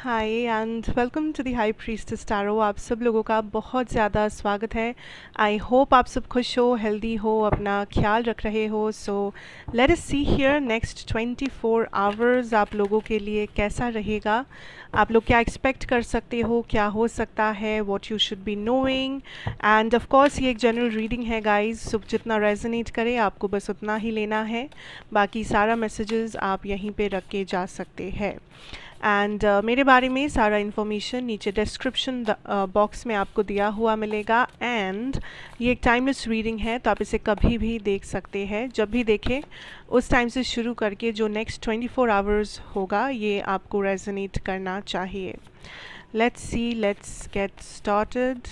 Hi and welcome to the high priestess tarot. आप सब लोगों का बहुत ज़्यादा स्वागत है। आई होप आप सब खुश हो, हेल्दी हो, अपना ख्याल रख रहे हो। So let us see here next 24 hours आप लोगों के लिए कैसा रहेगा। आप लोग क्या एक्सपेक्ट कर सकते हो, क्या हो सकता है, what you should be knowing. End of course ये एक जनरल रीडिंग है गाइज, सो जितना रेजोनेट करे आपको बस उतना ही लेना है। बाकी सारा मैसेजेस आप यहीं पे रख के जा सकते हैं। एंड मेरे बारे में सारा इन्फॉर्मेशन नीचे डिस्क्रिप्शन बॉक्स में आपको दिया हुआ मिलेगा। एंड ये एक टाइमलेस रीडिंग है, तो आप इसे कभी भी देख सकते हैं, जब भी देखें उस टाइम से शुरू करके जो नेक्स्ट 24 आवर्स होगा ये आपको रेजोनेट करना चाहिए। Let's see, let's get started.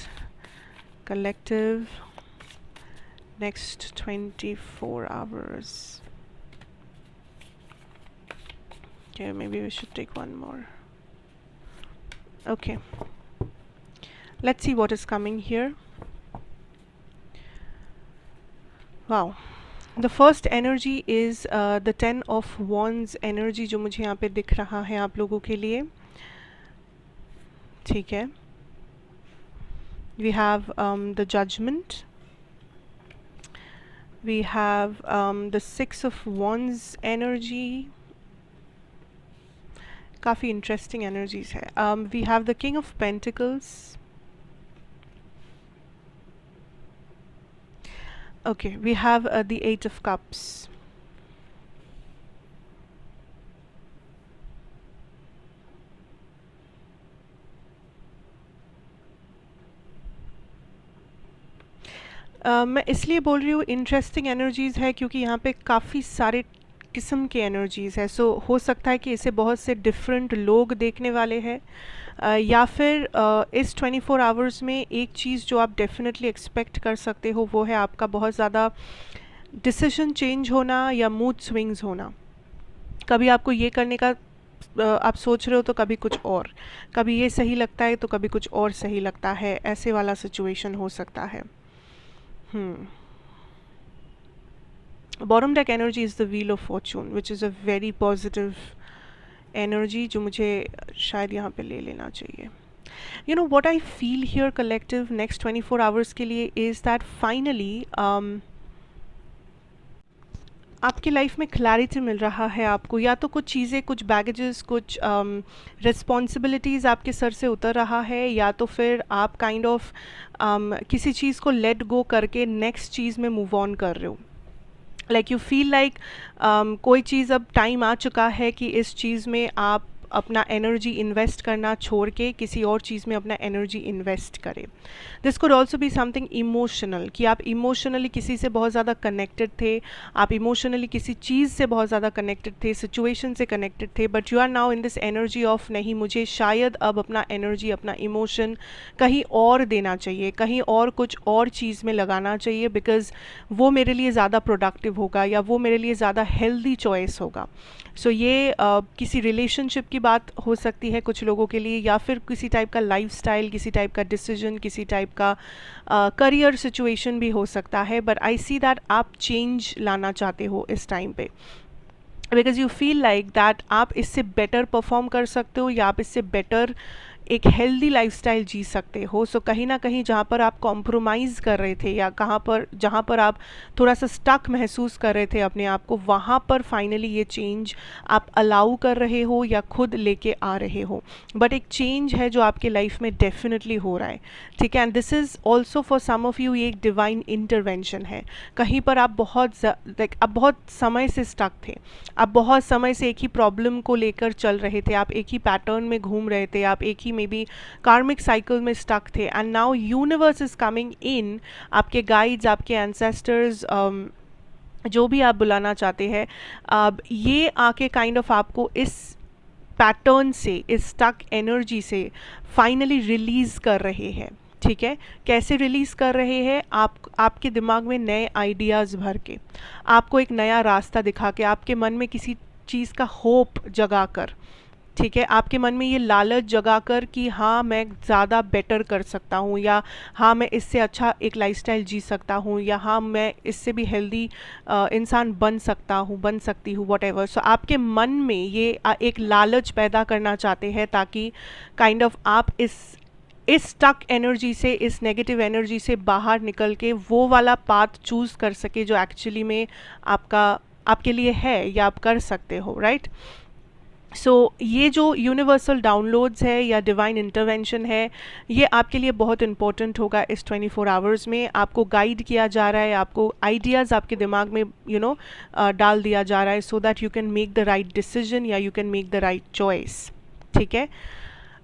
Collective next 24 hours. Okay, maybe we should take one more. Okay, let's see what is coming here. Wow, the first energy is the 10 of Wands energy जो मुझे यहाँ पे दिख रहा है आप लोगों के लिए। ठीक है, we have the Judgment, we have the 6 of Wands energy, काफ़ी इंटरेस्टिंग एनर्जीज है। We have the king of pentacles. Okay, we have the 8 of cups. मैं इसलिए बोल रही हूँ इंटरेस्टिंग एनर्जीज है क्योंकि यहाँ पे काफ़ी सारे किस्म के एनर्जीज़ है। सो हो सकता है कि इसे बहुत से डिफरेंट लोग देखने वाले हैं, या फिर इस 24 आवर्स में एक चीज़ जो आप डेफिनेटली एक्सपेक्ट कर सकते हो वो है आपका बहुत ज़्यादा डिसीजन चेंज होना या मूड स्विंग्स होना। कभी आपको ये करने का आप सोच रहे हो तो कभी कुछ और, कभी ये सही लगता है तो कभी कुछ और सही लगता है, ऐसे वाला सिचुएशन हो सकता है। Bottom deck energy is the wheel of Fortune which is a very positive energy जो मुझे शायद यहाँ पे ले लेना चाहिए। You know what I feel here collective next 24 hours के लिए इज़ दैट फाइनली आपकी लाइफ में क्लैरिटी मिल रहा है आपको, या तो कुछ चीज़ें, कुछ बैगेजेस, कुछ रिस्पॉन्सिबिलिटीज़ आपके सर से उतर रहा है, या तो फिर आप काइंड ऑफ किसी चीज़ को लेट गो करके नेक्स्ट चीज़ में मूव ऑन कर रहे हो। लाइक यू फील लाइक कोई चीज़ अब टाइम आ चुका है कि इस चीज़ में आप अपना एनर्जी इन्वेस्ट करना छोड़ के किसी और चीज़ में अपना एनर्जी इन्वेस्ट करें। This could also be something emotional, कि आप इमोशनली किसी से बहुत ज़्यादा कनेक्टेड थे, आप इमोशनली किसी चीज़ से बहुत ज़्यादा कनेक्टेड थे, सिचुएशन से कनेक्टेड थे, but you are now in this energy of नहीं, मुझे शायद अब अपना एनर्जी, अपना इमोशन कहीं और देना चाहिए, कहीं और कुछ और चीज़ में लगाना चाहिए, बिकॉज वो मेरे लिए ज़्यादा प्रोडक्टिव होगा या वो मेरे लिए ज़्यादा हेल्दी चॉइस होगा। सो ये किसी रिलेशनशिप की बात हो सकती है कुछ लोगों के लिए, या फिर किसी टाइप का लाइफस्टाइल, किसी टाइप का डिसीजन, किसी टाइप का करियर सिचुएशन भी हो सकता है। बट आई सी दैट आप चेंज लाना चाहते हो इस टाइम पे, because you feel like that आप इससे बेटर परफॉर्म कर सकते हो, या आप इससे बेटर एक हेल्दी लाइफस्टाइल जी सकते हो। सो कहीं ना कहीं जहाँ पर आप कॉम्प्रोमाइज़ कर रहे थे, या जहाँ पर आप थोड़ा सा स्टक महसूस कर रहे थे अपने आप को, वहाँ पर फाइनली ये चेंज आप अलाउ कर रहे हो या खुद लेके आ रहे हो। बट एक चेंज है जो आपके लाइफ में डेफिनेटली हो रहा है, ठीक है। And this is also for some of you ये एक डिवाइन इंटरवेंशन है। कहीं पर आप आप बहुत समय से स्टक थे, आप बहुत समय से एक ही प्रॉब्लम को लेकर चल रहे थे, आप एक ही पैटर्न में घूम रहे थे, आप एक ही मे बी कार्मिक साइकिल में स्टक थे। And now universe is coming in, आपके गाइड्स, आपके एंसेस्टर्स, जो भी आप बुलाना चाहते हैं, अब ये आके काइंड ऑफ आपको इस पैटर्न से, इस स्टक एनर्जी से फाइनली रिलीज़ कर रहे हैं, ठीक है। कैसे रिलीज़ कर रहे हैं? आपके दिमाग में नए आइडियाज़ भर के, आपको एक नया रास्ता दिखा के, आपके मन में किसी चीज़ का होप जगा कर, ठीक है, आपके मन में ये लालच जगाकर कि हाँ मैं ज़्यादा बेटर कर सकता हूँ, या हाँ मैं इससे अच्छा एक लाइफस्टाइल जी सकता हूँ, या हाँ मैं इससे भी हेल्दी इंसान बन सकता हूँ, बन सकती हूँ, वट एवर। सो आपके मन में ये एक लालच पैदा करना चाहते हैं ताकि काइंड ऑफ आप इस स्टक एनर्जी से, इस नेगेटिव एनर्जी से बाहर निकल के वो वाला पाथ चूज़ कर सके जो एक्चुअली में आपका आपके लिए है या आप कर सकते हो, राइट। सो ये जो यूनिवर्सल डाउनलोड्स है या डिवाइन इंटरवेंशन है, ये आपके लिए बहुत इंपॉर्टेंट होगा इस 24 आवर्स में। आपको गाइड किया जा रहा है, आपको आइडियाज़ आपके दिमाग में डाल दिया जा रहा है so that you can make the right decision या you can make the right choice. ठीक है,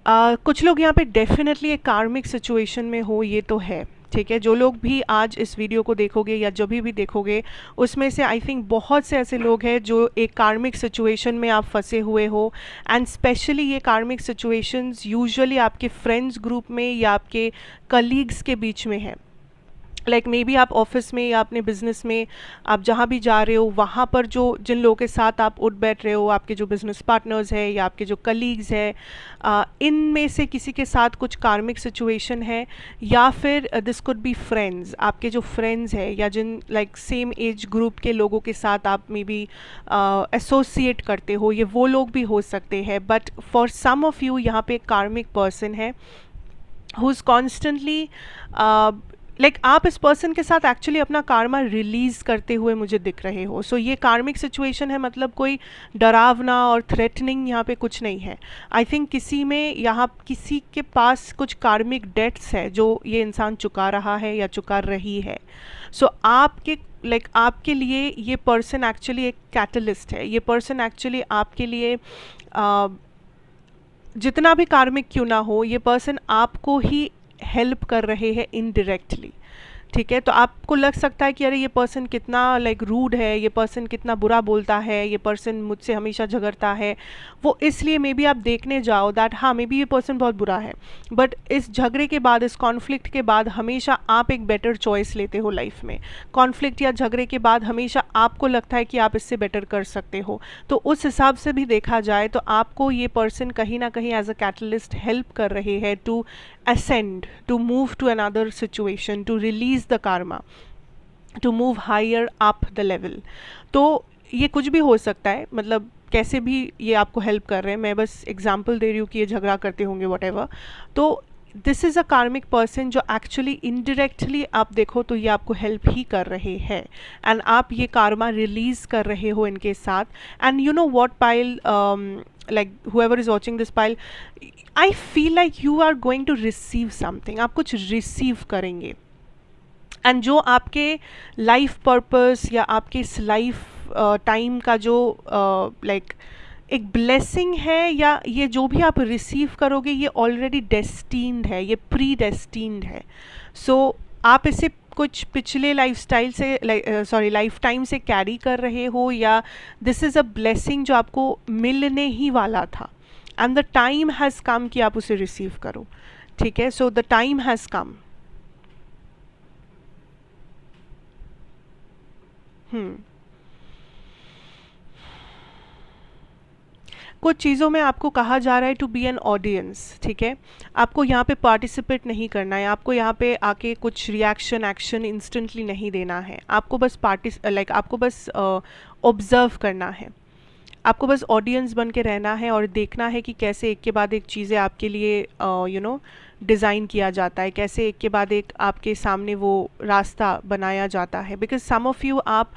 कुछ लोग यहाँ पे डेफिनेटली एक कार्मिक सिचुएशन में हो, ये तो है। ठीक है, जो लोग भी आज इस वीडियो को देखोगे या जब भी देखोगे, उसमें से आई थिंक बहुत से ऐसे लोग हैं जो एक कार्मिक सिचुएशन में आप फंसे हुए हो। एंड स्पेशली ये कार्मिक सिचुएशंस यूजुअली आपके फ्रेंड्स ग्रुप में या आपके कलीग्स के बीच में है। लाइक मे बी आप ऑफिस में या अपने बिजनेस में, आप जहाँ भी जा रहे हो वहाँ पर जो जिन लोगों के साथ आप उठ बैठ रहे हो, आपके जो बिजनेस पार्टनर्स है या आपके जो कलीग्स है, इनमें से किसी के साथ कुछ कार्मिक सिचुएशन है, या फिर दिस कुड बी फ्रेंड्स, आपके जो फ्रेंड्स है या जिन लाइक सेम एज ग्रुप के लोगों के साथ आप मे बी एसोसिएट करते हो, ये वो लोग भी हो सकते हैं। But for some of you यहाँ पे एक कार्मिक पर्सन है हु इज़ कॉन्स्टेंटली लाइक आप इस पर्सन के साथ एक्चुअली अपना कार्मा रिलीज करते हुए मुझे दिख रहे हो। सो ये कार्मिक सिचुएशन है, मतलब कोई डरावना और थ्रेटनिंग यहाँ पे कुछ नहीं है। आई थिंक किसी में यहाँ किसी के पास कुछ कार्मिक डेट्स है जो ये इंसान चुका रहा है या चुका रही है। सो आपके आपके लिए ये पर्सन एक्चुअली एक कैटलिस्ट है। ये पर्सन एक्चुअली आपके लिए जितना भी कार्मिक क्यों ना हो, ये पर्सन आपको ही हेल्प कर रहे हैं इनडायरेक्टली। ठीक है, तो आपको लग सकता है कि अरे ये पर्सन कितना लाइक रूड है, ये पर्सन कितना बुरा बोलता है, ये पर्सन मुझसे हमेशा झगड़ता है। वो इसलिए मे बी आप देखने जाओ दैट हाँ मे बी ये पर्सन बहुत बुरा है, बट इस झगड़े के बाद, इस कॉन्फ्लिक्ट के बाद हमेशा आप एक बेटर चॉइस लेते हो लाइफ में। कॉन्फ्लिक्ट या झगड़े के बाद हमेशा आपको लगता है कि आप इससे बेटर कर सकते हो। तो उस हिसाब से भी देखा जाए तो आपको ये पर्सन कहीं ना कहीं एज अ कैटलिस्ट हेल्प कर रहे हैं to ascend, to move to another situation, to release the karma, to move higher up the level। तो ये कुछ भी हो सकता है, मतलब कैसे भी ये आपको हेल्प कर रहे हैं। मैं बस एग्जांपल दे रही हूँ कि ये झगड़ा करते होंगे whatever। तो दिस इज़ अ कार्मिक पर्सन जो एक्चुअली इनडायरेक्टली आप देखो तो ये आपको हेल्प ही कर रहे हैं, एंड आप ये कार्मा रिलीज कर रहे हो इनके साथ। And you know what Payal, like whoever is watching this pile, I feel like you are going to receive something। आप कुछ रिसीव करेंगे, एंड जो आपके लाइफ पर्पस या आपके इस लाइफ टाइम का जो लाइक एक ब्लेसिंग है, या ये जो भी आप रिसीव करोगे ये ऑलरेडी डेस्टिन्ड है, ये प्री डेस्टिन्ड है। सो आप इसे कुछ पिछले लाइफस्टाइल से लाइफ टाइम से कैरी कर रहे हो, या दिस इज़ अ ब्लेसिंग जो आपको मिलने ही वाला था, and the time has come कि आप उसे रिसीव करो। ठीक है, so the time has come. कुछ चीज़ों में आपको कहा जा रहा है टू बी एन ऑडियंस। ठीक है, आपको यहाँ पे पार्टिसिपेट नहीं करना है, आपको यहाँ पे आके कुछ रिएक्शन एक्शन इंस्टेंटली नहीं देना है। आपको बस आपको बस ऑब्जर्व करना है, आपको बस ऑडियंस बन के रहना है और देखना है कि कैसे एक के बाद एक चीज़ें आपके लिए डिज़ाइन किया जाता है, कैसे एक के बाद एक आपके सामने वो रास्ता बनाया जाता है। बिकॉज सम ऑफ़ यू आप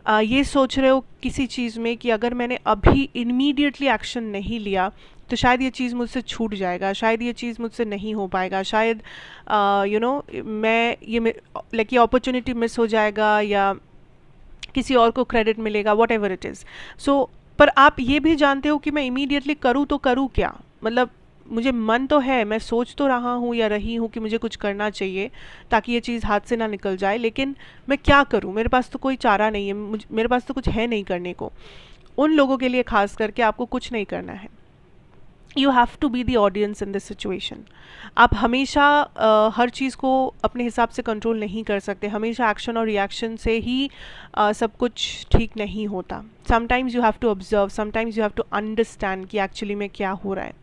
ये सोच रहे हो किसी चीज़ में कि अगर मैंने अभी इमीडिएटली एक्शन नहीं लिया तो शायद ये चीज़ मुझसे छूट जाएगा, शायद ये चीज़ मुझसे नहीं हो पाएगा, शायद मैं ये अपॉर्चुनिटी मिस हो जाएगा या किसी और को क्रेडिट मिलेगा, वॉट एवर इट इज़। सो पर आप ये भी जानते हो कि मैं इमीडिएटली करूँ तो करूँ क्या, मतलब मुझे मन तो है, मैं सोच तो रहा हूँ या रही हूँ कि मुझे कुछ करना चाहिए ताकि ये चीज़ हाथ से ना निकल जाए, लेकिन मैं क्या करूँ, मेरे पास तो कोई चारा नहीं है, मेरे पास तो कुछ है नहीं करने को। उन लोगों के लिए खास करके आपको कुछ नहीं करना है, you have to be the audience in this situation. आप हमेशा हर चीज़ को अपने हिसाब से कंट्रोल नहीं कर सकते, हमेशा एक्शन और रिएक्शन से ही सब कुछ ठीक नहीं होता। Sometimes you have to observe, sometimes you have to understand कि एक्चुअली में क्या हो रहा है।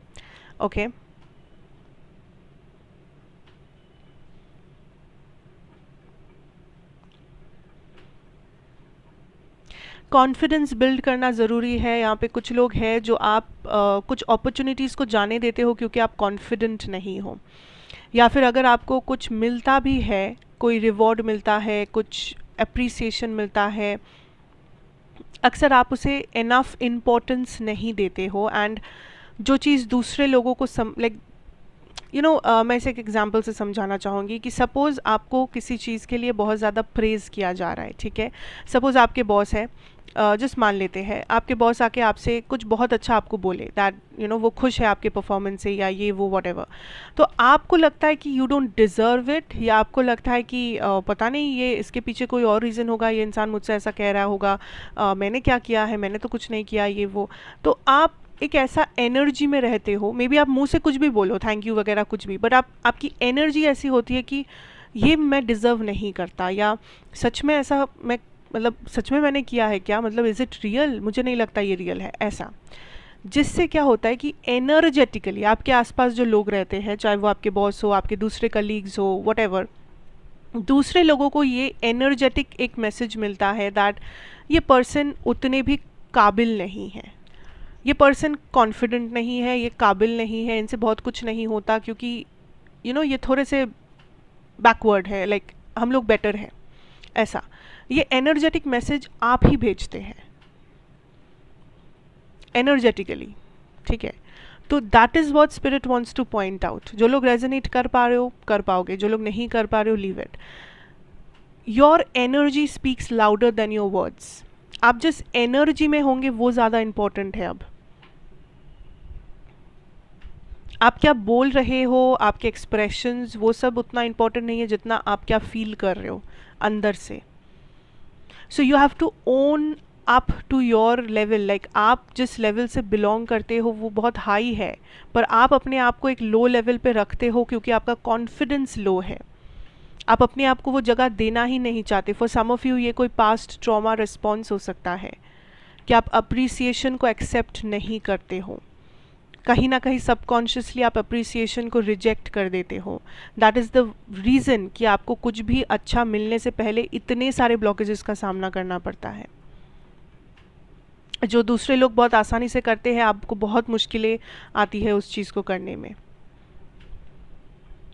ओके कॉन्फिडेंस बिल्ड करना ज़रूरी है। यहाँ पे कुछ लोग हैं जो आप कुछ अपॉर्चुनिटीज़ को जाने देते हो क्योंकि आप कॉन्फिडेंट नहीं हो, या फिर अगर आपको कुछ मिलता भी है, कोई रिवॉर्ड मिलता है, कुछ अप्रिसिएशन मिलता है, अक्सर आप उसे इनफ इम्पोर्टेंस नहीं देते हो। एंड जो चीज़ दूसरे लोगों को लाइक मैं इसे एक एग्जांपल से समझाना चाहूँगी कि सपोज़ आपको किसी चीज़ के लिए बहुत ज़्यादा प्रेज़ किया जा रहा है, ठीक है। सपोज़ आपके बॉस है, जस्ट मान लेते हैं आपके बॉस आके आपसे कुछ बहुत अच्छा आपको बोले, दैट वो खुश है आपके परफॉर्मेंस से या ये वो व्हाटएवर, तो आपको लगता है कि यू डोंट डिज़र्व इट, या आपको लगता है कि पता नहीं ये इसके पीछे कोई और रीज़न होगा, ये इंसान मुझसे ऐसा कह रहा होगा, मैंने क्या किया है, मैंने तो कुछ नहीं किया, ये वो। तो आप एक ऐसा एनर्जी में रहते हो, मे बी आप मुंह से कुछ भी बोलो, थैंक यू वगैरह कुछ भी, बट आपकी एनर्जी ऐसी होती है कि ये मैं डिज़र्व नहीं करता, या सच में ऐसा मैं मतलब सच में मैंने किया है क्या, मतलब इज़ इट रियल, मुझे नहीं लगता ये रियल है, ऐसा। जिससे क्या होता है कि एनर्जेटिकली आपके आसपास जो लोग रहते हैं, चाहे वो आपके बॉस हो, आपके दूसरे कलीग्स हो, व्हाटएवर, दूसरे लोगों को ये एनर्जेटिक एक मैसेज मिलता है दैट ये पर्सन उतने भी काबिल नहीं है, ये पर्सन कॉन्फिडेंट नहीं है, ये काबिल नहीं है, इनसे बहुत कुछ नहीं होता, क्योंकि ये थोड़े से बैकवर्ड है, लाइक हम लोग बेटर हैं, ऐसा। ये एनर्जेटिक मैसेज आप ही भेजते हैं एनर्जेटिकली, ठीक है। तो that is what spirit wants two point out. जो लोग रेजोनेट कर पा रहे हो कर पाओगे, जो लोग नहीं कर पा रहे हो leave it. Your energy speaks louder than your words. आप जिस एनर्जी में होंगे वो ज़्यादा इंपॉर्टेंट है। अब आप क्या बोल रहे हो, आपके एक्सप्रेशंस, वो सब उतना इम्पोर्टेंट नहीं है जितना आप क्या फील कर रहे हो अंदर से। So you have to own up to your level, like आप जिस लेवल से बिलोंग करते हो वो बहुत हाई है, पर आप अपने आप को एक लो लेवल पे रखते हो क्योंकि आपका कॉन्फिडेंस लो है। आप अपने आप को वो जगह देना ही नहीं चाहते। फॉर सम ऑफ यू ये कोई पास्ट ट्रॉमा रिस्पॉन्स हो सकता है कि आप अप्रिसिएशन को एक्सेप्ट नहीं करते हो, कहीं ना कहीं सबकॉन्शियसली आप अप्रिसिएशन को रिजेक्ट कर देते हो। दैट इज़ द रीज़न कि आपको कुछ भी अच्छा मिलने से पहले इतने सारे ब्लॉकेजेस का सामना करना पड़ता है। जो दूसरे लोग बहुत आसानी से करते हैं, आपको बहुत मुश्किलें आती है उस चीज़ को करने में,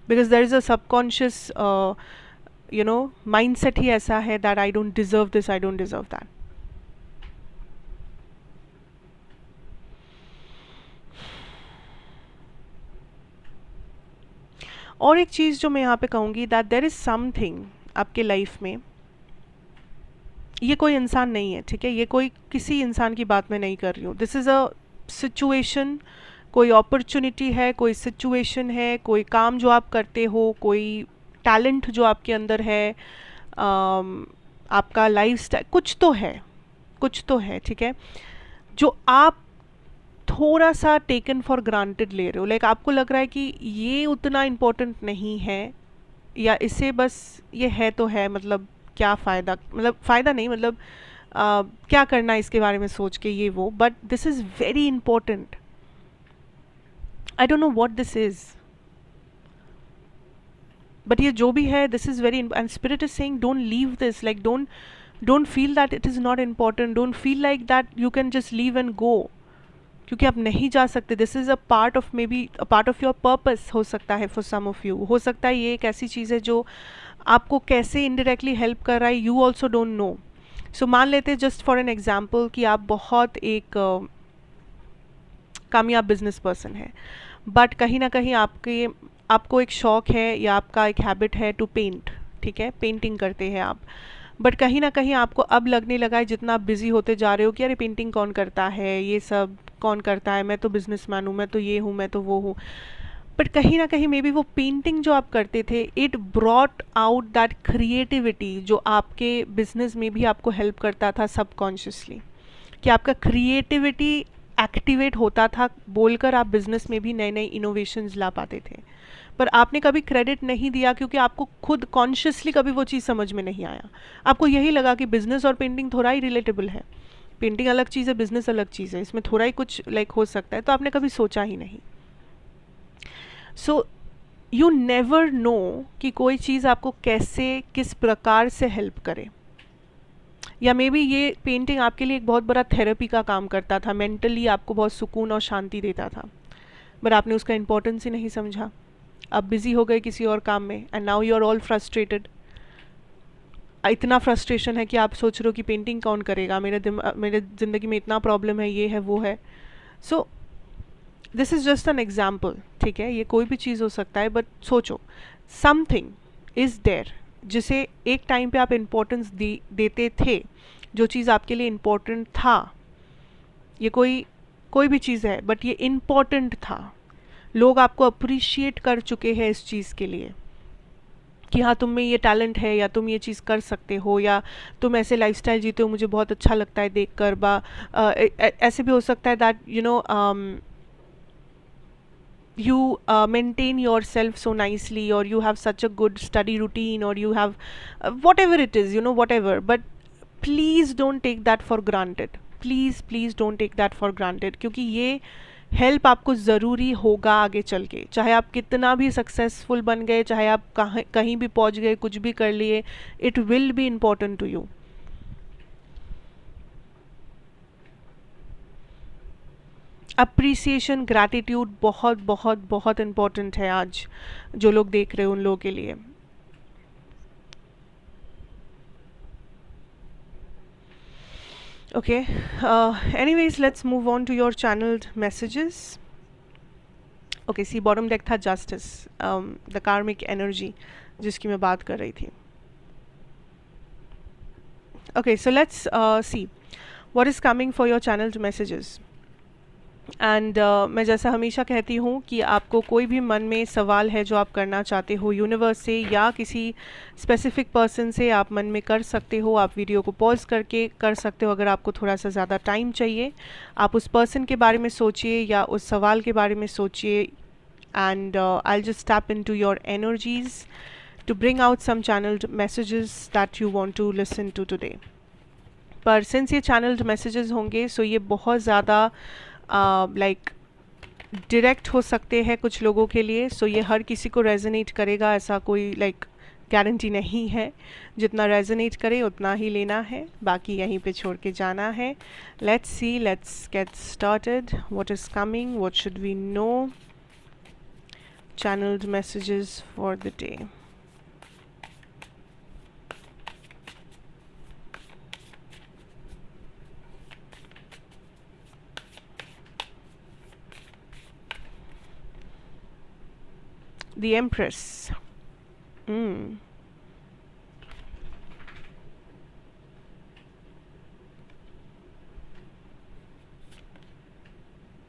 because there is a subconscious mindset ही ऐसा है that I don't deserve this, I don't deserve that. और एक चीज़ जो मैं यहाँ पे कहूँगी, दैट देयर इज़ समथिंग आपके लाइफ में, ये कोई इंसान नहीं है, ठीक है, ये कोई किसी इंसान की बात मैं नहीं कर रही हूँ, दिस इज़ अ सिचुएशन, कोई अपॉर्चुनिटी है, कोई सिचुएशन है, कोई काम जो आप करते हो, कोई टैलेंट जो आपके अंदर है, आपका लाइफस्टाइल, कुछ तो है, कुछ तो है, ठीक है, जो आप थोड़ा सा टेकन फॉर ग्रांटेड ले रहे हो। लाइक आपको लग रहा है कि ये उतना इम्पोर्टेंट नहीं है, या इसे बस ये है तो है, मतलब क्या फ़ायदा, मतलब फ़ायदा नहीं, मतलब क्या करना इसके बारे में सोच के ये वो, but this is very important. I don't know what this is, but ये जो भी है, this is very, and spirit is saying don't leave this, like don't feel that it is not important, don't feel like that you can just leave and go, क्योंकि आप नहीं जा सकते। This is a part of, may be a part of your purpose हो सकता है for some of you, हो सकता है ये एक ऐसी चीज़ है जो आपको कैसे इनडायरेक्टली हेल्प कर रहा है, यू ऑल्सो डोंट नो। सो मान लेते हैं जस्ट फॉर एन एग्जाम्पल कि आप बहुत एक कामयाब बिजनेस पर्सन है, बट कहीं ना कहीं आपको एक शौक़ है या आपका एक हैबिट है टू पेंट, ठीक है, पेंटिंग करते हैं आप, बट कहीं ना कहीं आपको अब लगने लगा है जितना आप बिज़ी होते जा रहे हो कि अरे पेंटिंग कौन करता है, ये सब कौन करता है, मैं तो बिजनेसमैन हूँ, मैं तो ये हूँ, मैं तो वो हूँ। बट कहीं ना कहीं मे बी वो पेंटिंग जो आप करते थे, it brought out that creativity जो आपके बिजनेस में भी आपको हेल्प करता था सबकॉन्शियसली, कि आपका क्रिएटिविटी एक्टिवेट होता था बोलकर आप बिजनेस में भी नए नए इनोवेशंस ला पाते थे, पर आपने कभी क्रेडिट नहीं दिया क्योंकि आपको खुद कॉन्शियसली कभी वो चीज़ समझ में नहीं आया। आपको यही लगा कि बिजनेस और पेंटिंग थोड़ा ही रिलेटेबल है, पेंटिंग अलग चीज़ है, बिजनेस अलग चीज़ है, इसमें थोड़ा ही कुछ लाइक हो सकता है, तो आपने कभी सोचा ही नहीं। सो यू नेवर नो कि कोई चीज़ आपको कैसे किस प्रकार से हेल्प करे, या मे बी ये पेंटिंग आपके लिए एक बहुत बड़ा थेरेपी का काम करता था, मेंटली आपको बहुत सुकून और शांति देता था, बट आपने उसका इम्पोर्टेंस ही नहीं समझा। अब बिजी हो गए किसी और काम में and now you are all frustrated. इतना फ्रस्ट्रेशन है कि आप सोच रहे हो कि पेंटिंग कौन करेगा, मेरे ज़िंदगी में इतना प्रॉब्लम है, ये है वो है। So this is just an example, ठीक है, ये कोई भी चीज़ हो सकता है, बट सोचो समथिंग इज़ देयर जिसे एक टाइम पे आप इम्पोर्टेंस देते थे, जो चीज़ आपके लिए इम्पोर्टेंट था, ये कोई भी चीज़ है बट ये इम्पोर्टेंट था, लोग आपको अप्रिशिएट कर चुके हैं इस चीज़ के लिए कि हाँ तुम में ये टैलेंट है, या तुम ये चीज़ कर सकते हो, या तुम ऐसे लाइफस्टाइल जीते हो, मुझे बहुत अच्छा लगता है देख कर। ऐसे भी हो सकता है that you maintain yourself so nicely, or you have such a good study routine, or you have whatever it is, whatever, but please don't take that for granted, please don't take that for granted, क्योंकि ये help आपको ज़रूरी होगा आगे चल के, चाहे आप कितना भी सक्सेसफुल बन गए, चाहे आप कहीं भी पहुंच गए, कुछ भी कर लिए, it will be important to you. Appreciation, gratitude बहुत बहुत बहुत इम्पॉर्टेंट है आज जो लोग देख रहे हैं उन लोगों के लिए। Okay, anyways let's move on to your channelled messages. Okay, see bottom deck था जस्टिस, द कार्मिक एनर्जी जिसकी मैं बात कर रही थी। Okay, so let's see what is coming for your channelled messages. And मैं जैसा हमेशा कहती हूँ कि आपको कोई भी मन में सवाल है जो आप करना चाहते हो यूनिवर्स से या किसी स्पेसिफिक पर्सन से, आप मन में कर सकते हो। आप वीडियो को पॉज करके कर सकते हो अगर आपको थोड़ा सा ज़्यादा टाइम चाहिए। आप उस पर्सन के बारे में सोचिए या उस सवाल के बारे में सोचिए, and I just tap in to your energies to bring out some channelled messages that you want to listen to today. पर सिंस ये चैनल्ड मैसेजेस होंगे, सो ये बहुत ज़्यादा लाइक डायरेक्ट हो सकते हैं कुछ लोगों के लिए, सो ये हर किसी को रेजोनेट करेगा ऐसा कोई लाइक गारंटी नहीं है। जितना रेजोनेट करे उतना ही लेना है, बाकी यहीं पे छोड़ के जाना है। Let's see, let's get started. What is coming, what should we know, channelled messages for the day. The Empress.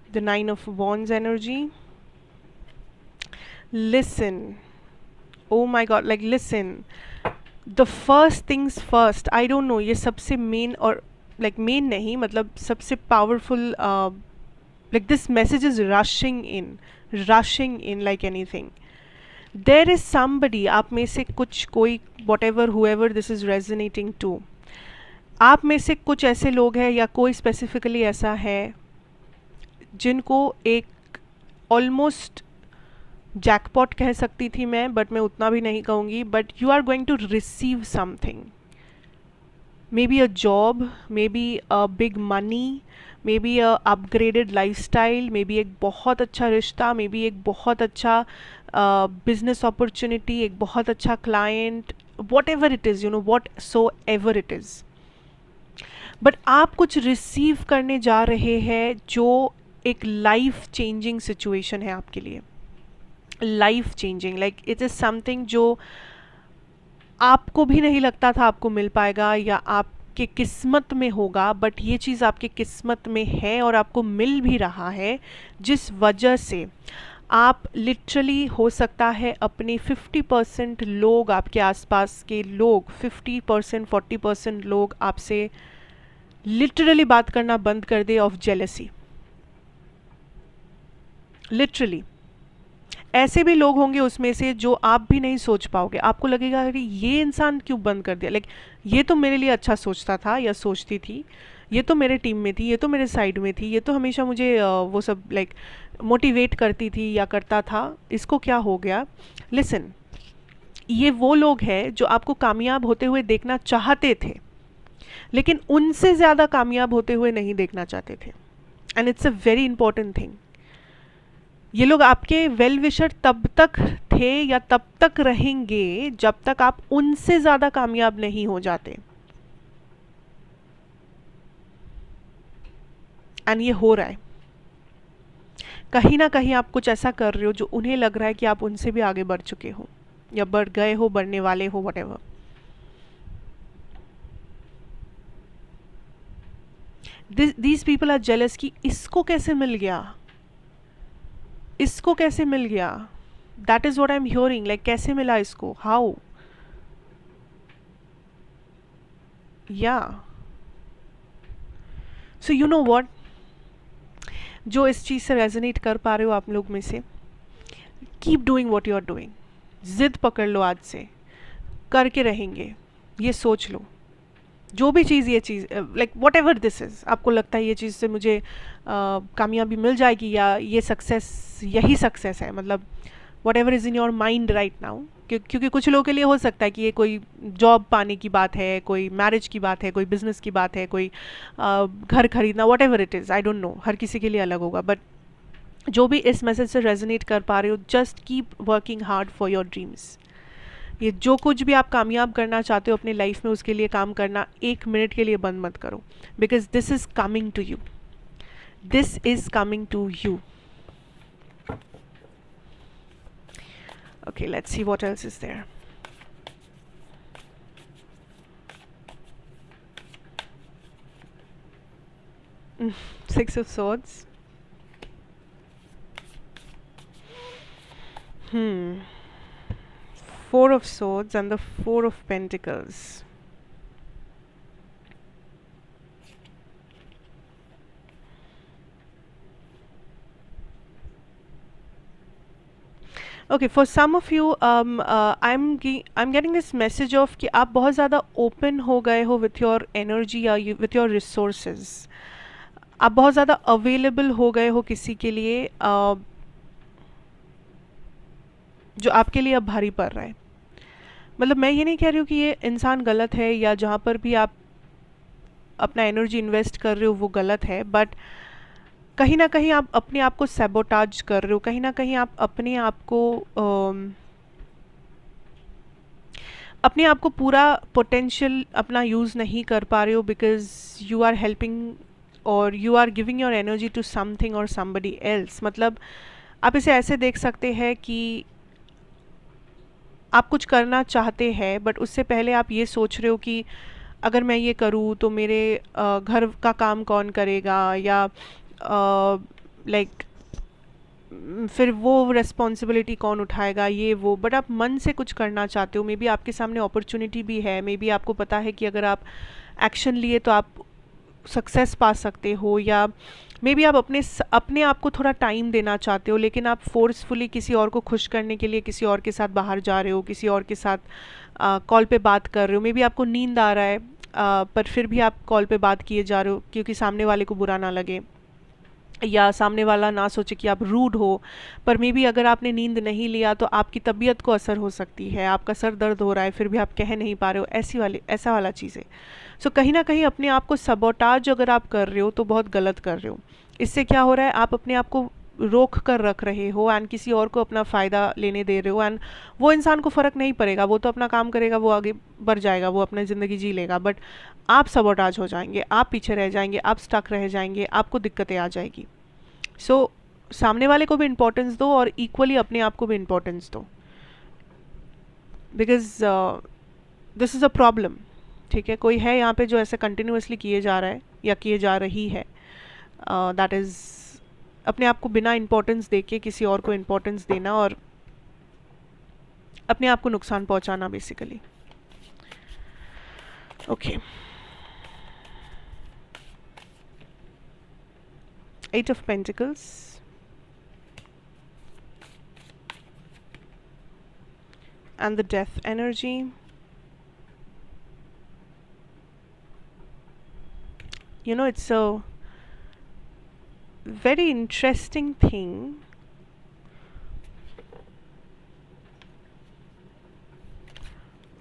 The Nine of Wands energy. Listen. Oh my God, like listen. The first things first. I don't know, ये सबसे main और like main नहीं, मतलब सबसे powerful like this message is rushing in like anything. There is somebody, आप में से कोई whatever whoever this is resonating to, आप में से कुछ ऐसे लोग हैं या कोई स्पेसिफिकली ऐसा है जिनको एक ऑलमोस्ट जैकपॉट कह सकती थी मैं, बट मैं उतना भी नहीं कहूँगी, but you are going to receive something, may be a job, may be a big money, may be a upgraded lifestyle, may be एक बहुत अच्छा रिश्ता, मे बी एक बहुत अच्छा बिजनेस अपॉर्चुनिटी, एक बहुत अच्छा client, what ever it is, what so ever it is, but आप कुछ रिसीव करने जा रहे हैं जो एक लाइफ चेंजिंग सिचुएशन है आपके लिए। Life changing, like it is something जो आपको भी नहीं लगता था आपको मिल पाएगा या आपके किस्मत में होगा, बट ये चीज़ आपके किस्मत में है और आपको मिल भी रहा है, जिस वजह से आप लिटरली हो सकता है अपने 50% लोग, आपके आसपास के लोग 50% 40% लोग आपसे लिटरली बात करना बंद कर दे ऑफ जेलसी। लिटरली ऐसे भी लोग होंगे उसमें से जो आप भी नहीं सोच पाओगे, आपको लगेगा अरे ये इंसान क्यों बंद कर दिया, लाइक ये तो मेरे लिए अच्छा सोचता था या सोचती थी, ये तो मेरे टीम में थी, ये तो मेरे साइड में थी, ये तो हमेशा मुझे वो सब लाइक मोटिवेट करती थी या करता था, इसको क्या हो गया। लिसन, ये वो लोग हैं जो आपको कामयाब होते हुए देखना चाहते थे, लेकिन उनसे ज़्यादा कामयाब होते हुए नहीं देखना चाहते थे। And it's a very important thing. ये लोग आपके वेल विशर तब तक थे या तब तक रहेंगे जब तक आप उनसे ज़्यादा कामयाब नहीं हो जाते। एंड ये हो रहा है, कहीं ना कहीं आप कुछ ऐसा कर रहे हो जो उन्हें लग रहा है कि आप उनसे भी आगे बढ़ चुके हो या बढ़ गए हो, बढ़ने वाले हो, what these people are jealous कि इसको कैसे मिल गया, इसको कैसे मिल गया। That is what I am hearing, like कैसे मिला इसको, हाउ। या सो यू नो व्हाट, जो इस चीज़ से रेजोनेट कर पा रहे हो आप लोग में से, keep doing what you are doing. जिद पकड़ लो, आज से करके रहेंगे, ये सोच लो। जो भी चीज़, ये चीज़ like whatever this is, आपको लगता है ये चीज़ से मुझे कामयाबी मिल जाएगी या ये सक्सेस, यही सक्सेस है, मतलब what ever is in your mind right now. क्योंकि कुछ लोगों के लिए हो सकता है कि ये कोई जॉब पाने की बात है, कोई मैरिज की बात है, कोई बिजनेस की बात है, कोई घर खरीदना, whatever it is, I don't know, हर किसी के लिए अलग होगा। बट जो भी इस मैसेज से रेजोनेट कर पा रहे हो, just keep working hard for your dreams. ये जो कुछ भी आप कामयाब करना चाहते हो अपनी लाइफ में, उसके लिए काम करना एक मिनट के लिए बंद मत करो, because this is coming to you, this is coming to you. Okay, let's see what else is there. Six of Swords. Four of Swords and the Four of Pentacles. Okay, for some of you, I'm getting this message of कि आप बहुत ज़्यादा open हो गए हो with your energy या with your resources. आप बहुत ज़्यादा available हो गए हो किसी के लिए जो आपके लिए अब भारी पड़ रहा है। मतलब मैं ये नहीं कह रही हूँ कि ये इंसान गलत है या जहाँ पर भी आप अपना एनर्जी इन्वेस्ट कर रहे हो वो गलत है, बट कहीं ना कहीं आप अपने आप को सैबोटाज कर रहे हो, कहीं ना कहीं आप अपने आप को पूरा पोटेंशियल अपना यूज़ नहीं कर पा रहे हो, बिकॉज यू आर हेल्पिंग और you are giving your energy to something और समबडी एल्स। मतलब आप इसे ऐसे देख सकते हैं कि आप कुछ करना चाहते हैं, बट उससे पहले आप ये सोच रहे हो कि अगर मैं ये करूँ तो मेरे घर का काम कौन करेगा, या लाइक फिर वो रिस्पॉन्सिबिलिटी कौन उठाएगा, ये वो। बट आप मन से कुछ करना चाहते हो, मे बी आपके सामने अपॉर्चुनिटी भी है, मे बी आपको पता है कि अगर आप एक्शन लिए तो आप सक्सेस पा सकते हो, या मे बी आप अपने आप को थोड़ा टाइम देना चाहते हो, लेकिन आप फोर्सफुली किसी और को खुश करने के लिए किसी और के साथ बाहर जा रहे हो, किसी और के साथ कॉल पे बात कर रहे हो। मे बी आपको नींद आ रहा है पर फिर भी आप कॉल पे बात किए जा रहे हो क्योंकि सामने वाले को बुरा ना लगे या सामने वाला ना सोचे कि आप रूड हो। पर मे बी अगर आपने नींद नहीं लिया तो आपकी तबीयत को असर हो सकती है, आपका सर दर्द हो रहा है फिर भी आप कह नहीं पा रहे हो, ऐसा वाला चीज़ें। सो कहीं ना कहीं अपने आप को सबोटाज अगर आप कर रहे हो तो बहुत गलत कर रहे हो। इससे क्या हो रहा है, आप अपने आप को रोक कर रख रहे हो एंड किसी और को अपना फ़ायदा लेने दे रहे हो, एंड वो इंसान को फ़र्क नहीं पड़ेगा, वो तो अपना काम करेगा, वो आगे बढ़ जाएगा, वो अपनी ज़िंदगी जी लेगा। बट आप सबोटाज हो जाएंगे, आप पीछे रह जाएंगे, आप स्टक रह जाएंगे, आपको दिक्कतें आ जाएगी। सो सामने वाले को भी इम्पोर्टेंस दो और इक्वली अपने आप को भी इम्पोर्टेंस दो, because this is a problem. ठीक है, कोई है यहाँ पे जो ऐसे कंटिन्यूसली किए जा रहा है या किए जा रही है, दैट इज़ अपने आप को बिना इम्पोर्टेंस दे के किसी और को इम्पोर्टेंस देना और अपने आप को नुकसान पहुँचाना basically. Okay, 8 of Pentacles, and the death energy. You know, it's a very interesting thing.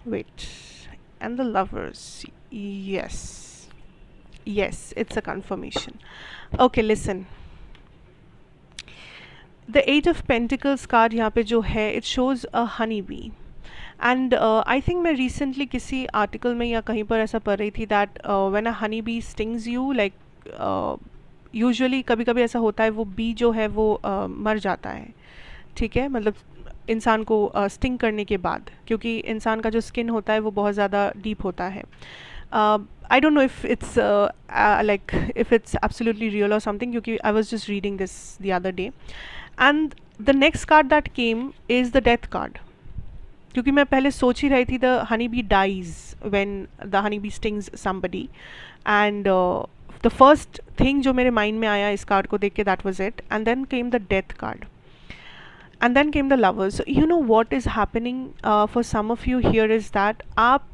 Wait, and the lovers. Yes, yes, it's a confirmation. Okay, listen. The Eight of Pentacles card यहाँ पे जो है, it shows a honeybee. And I think मैं recently किसी article में या कहीं पर ऐसा पढ़ रही थी that when a Honey bee stings you, like usually कभी कभी ऐसा होता है वो बी जो है वो मर जाता है, ठीक है, मतलब इंसान को स्टिंग करने के बाद, क्योंकि इंसान का जो स्किन होता है वो बहुत ज़्यादा डीप होता है. I don't know if it's like if it's absolutely real or something, क्योंकि I was just reading this the other day. And the next card that came is the death card. क्योंकि मैं पहले सोच ही रही थी the honey bee dies when the honey bee stings somebody, and the first thing जो मेरे mind में आया इस कार्ड को देख के, that was it. And then came the death card, and then came the lovers. You know what is happening for some of you here is that आप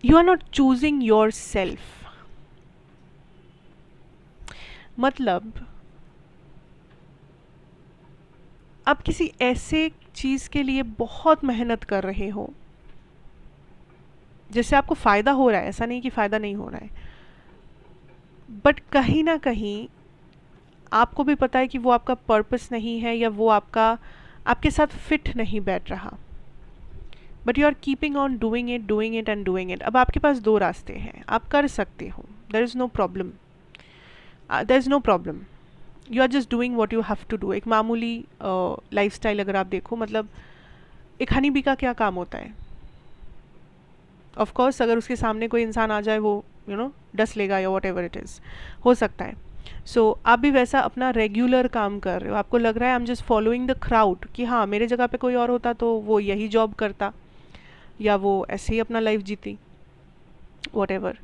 you are not choosing yourself. मतलब आप किसी ऐसे चीज़ के लिए बहुत मेहनत कर रहे हो जिससे आपको फ़ायदा हो रहा है, ऐसा नहीं कि फ़ायदा नहीं हो रहा है, बट कहीं ना कहीं आपको भी पता है कि वो आपका पर्पस नहीं है या वो आपके साथ फिट नहीं बैठ रहा, but you are keeping on doing it and doing it. अब आपके पास दो रास्ते हैं, आप कर सकते हो, there is no problem, you are just doing what you have to do. एक मामूली लाइफस्टाइल अगर आप देखो, मतलब एक हनी बी का क्या काम होता है, ऑफ कोर्स अगर उसके सामने कोई इंसान आ जाए वो यू नो डस लेगा या वॉट एवर इट इज़, हो सकता है. सो आप भी वैसा अपना रेगुलर काम कर रहे हो, आपको लग रहा है I am just following the crowd, कि हाँ मेरे जगह पे कोई और होता तो वो यही जॉब करता या वो ऐसे ही अपना लाइफ जीती, वॉट एवर.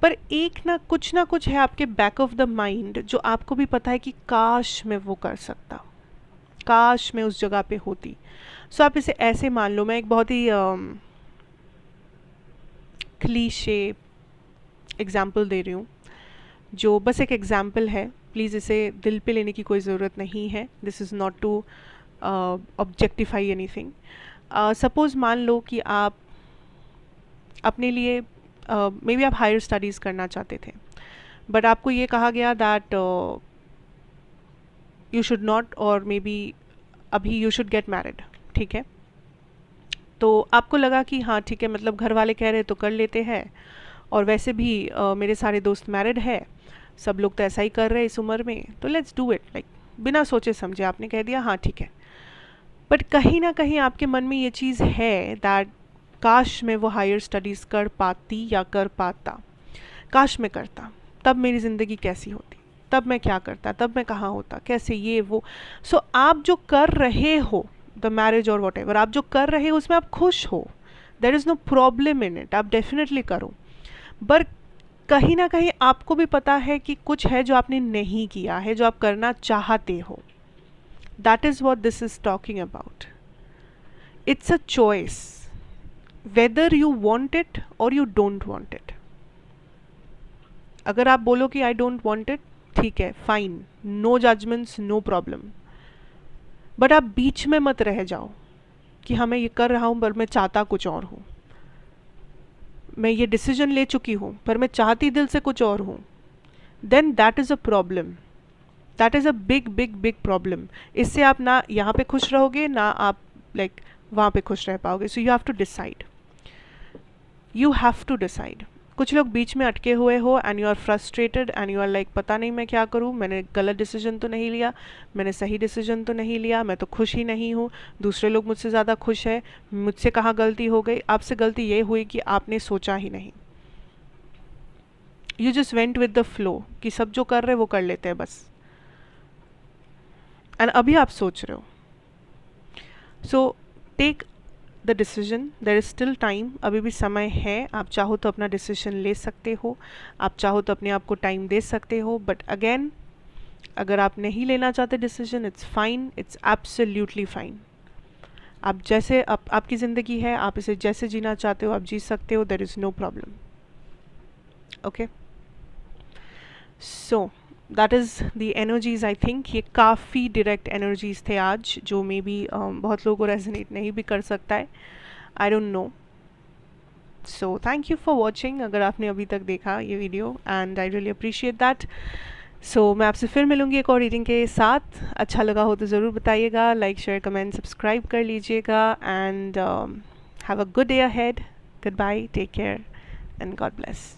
पर एक ना कुछ है आपके बैक ऑफ द माइंड जो आपको भी पता है कि काश मैं वो कर सकता, काश मैं उस जगह पे होती. सो आप इसे ऐसे मान लो, मैं एक बहुत ही क्लीशे एग्जाम्पल दे रही हूँ, जो बस एक एग्जाम्पल है, प्लीज़ इसे दिल पे लेने की कोई ज़रूरत नहीं है. This is not to objectify any thing. Suppose मान लो कि आप अपने लिए मे बी आप हायर स्टडीज़ करना चाहते थे, बट आपको ये कहा गया दैट यू शुड नॉट, और मे बी अभी यू शुड गेट मैरिड, ठीक है. तो आपको लगा कि हाँ ठीक है, मतलब घर वाले कह रहे तो कर लेते हैं, और वैसे भी मेरे सारे दोस्त मैरिड है, सब लोग तो ऐसा ही कर रहे हैं इस उम्र में, तो लेट्स डू इट. लाइक बिना सोचे समझे आपने कह दिया हाँ ठीक है. बट कहीं ना कहीं आपके मन में ये चीज़ है दैट काश मैं वो हायर स्टडीज़ कर पाती या कर पाता, काश मैं करता, तब मेरी ज़िंदगी कैसी होती, तब मैं क्या करता, तब मैं कहाँ होता, कैसे ये वो. सो आप जो कर रहे हो, द मैरिज और वॉट एवर आप जो कर रहे हो उसमें आप खुश हो, there is no problem in it, आप डेफिनेटली करो. पर कहीं ना कहीं आपको भी पता है कि कुछ है जो आपने नहीं किया है, जो आप करना चाहते हो. That is what this is talking about. It's a choice whether you want it or you don't want it. अगर आप बोलो कि I don't want it, ठीक है, fine, no judgements, no problem. But आप बीच में मत रह जाओ कि हाँ मैं ये कर रहा हूँ पर मैं चाहता कुछ और हूँ, मैं ये डिसीजन ले चुकी हूँ पर मैं चाहती दिल से कुछ और हूँ. Then that is a problem, that is a big big big problem. इससे आप ना यहाँ पे खुश रहोगे ना आप लाइक वहाँ पे खुश रह पाओगे. So you have to decide, you have to decide. कुछ लोग बीच में अटके हुए हो and you are frustrated and you are like पता नहीं मैं क्या करूँ, मैंने गलत डिसीजन तो नहीं लिया, मैंने सही डिसीजन तो नहीं लिया, मैं तो खुश ही नहीं हूँ, दूसरे लोग मुझसे ज़्यादा खुश है, मुझसे कहाँ गलती हो गई. आपसे गलती ये हुई कि आपने सोचा ही नहीं, you just went with the flow कि सब जो कर रहे वो कर लेते हैं बस, एंड अभी आप सोच रहे हो. So take the decision, there is still time, अभी भी समय है. आप चाहो तो अपना डिसीजन ले सकते हो, आप चाहो तो अपने आप को टाइम दे सकते हो, बट अगेन अगर आप नहीं लेना चाहते decision, it's fine, it's absolutely fine. आप जैसे आपकी ज़िंदगी है, आप इसे जैसे जीना चाहते हो आप जी सकते हो, there is no problem. Okay, so that is the energies. I think ये काफ़ी डायरेक्ट एनर्जीज थे आज, जो मे बी बहुत लोगों को रेजोनेट नहीं भी कर सकता है, I don't know. So thank you for watching, अगर आपने अभी तक देखा ये video, and I really appreciate that. So मैं आपसे फिर मिलूंगी एक और रीडिंग के साथ। अच्छा लगा हो तो ज़रूर बताइएगा, लाइक शेयर कमेंट सब्सक्राइब कर लीजिएगा, and have a good day ahead. Goodbye, take care and God bless.